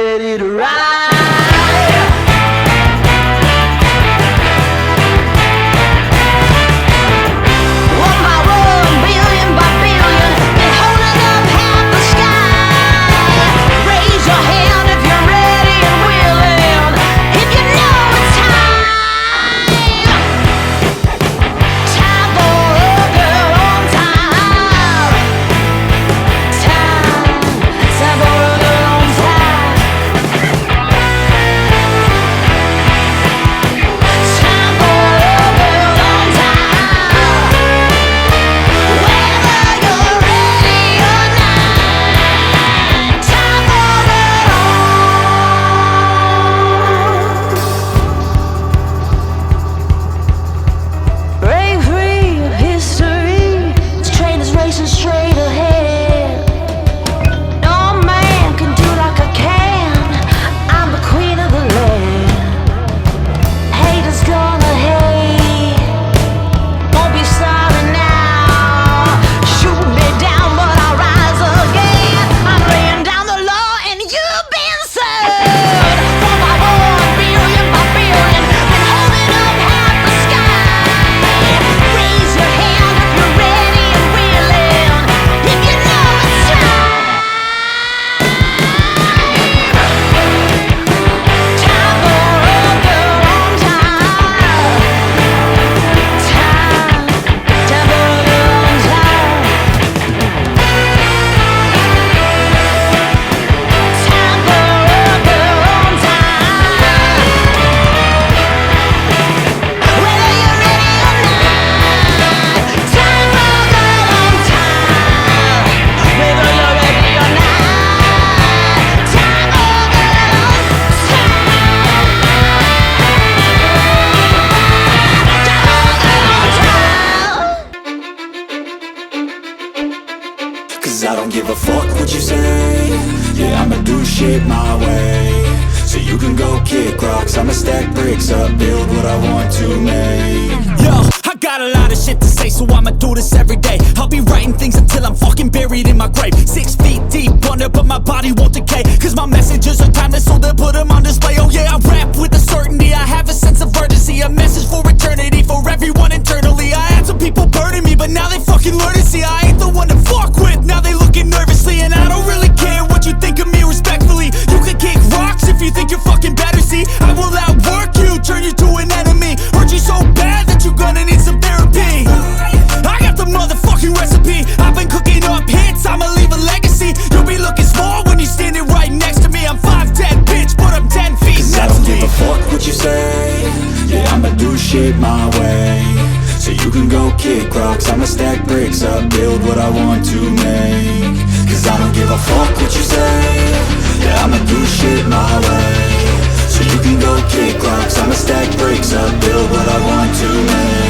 ready to ride. One by one, billion by billion, been holding up half the sky. Raise your hand if you're ready and willing, if you know it's time. Time for a girl on time. Time for a girl on time. Time for a girl on time. Whether you're ready or not, time for a girl on. Break free of history, this train is racing straight ahead. No man can do like I can, I'm the queen of the land. Haters gonna hate, won't be sorry now. Shoot me down, but I'll rise again. I'm laying down the law and you've been served. One by one, billion by billion, been holding up half the sky. Raise your hand if you're ready and willing, if you know it's time. Time for a girl on time. Time for a girl on time. Time for a girl on time. Whether you're ready or not, time for a girl on time. Whether you're ready or not, time for a girl on time. 'Cause I don't give a fuck what you say. Yeah, I'ma do shit my way. So you can go kick rocks, I'ma stack bricks up, build what I want to make. Yo, I got a lot of shit to say, so I'ma do this every day. I'll be writing things until I'm fucking buried in my grave. 6 feet deep under, but my body won't decay. 'Cause my messages are timeless, so they'll put them on display. Oh yeah, I rap with a certainty, I have a sense of urgency. A message for eternity, for everyone internally. I had some people burning me, but now they fucking learn to see I ain't the one to fuck with. Now they looking nervously, and I don't really care what you think of me respectfully. You can kick rocks if you think you're fucking better, see. I will outwork you, turn you to an enemy. Hurt you so bad that you're gonna need some therapy. I got the motherfucking recipe, I've been cooking up hits, I'ma leave a legacy. You'll be looking small when you're standing right next to me. I'm 5'10", bitch, but I'm 10 feet 'Cause I next don't to give me. a fuck what you say. Yeah, I'ma do shit my way. So you can go kick rocks, I'ma stack bricks up, build what I want to make. 'Cause I don't give a fuck what you say. Yeah, I'ma do shit my way. So you can go kick rocks, I'ma stack bricks up, build what I want to make.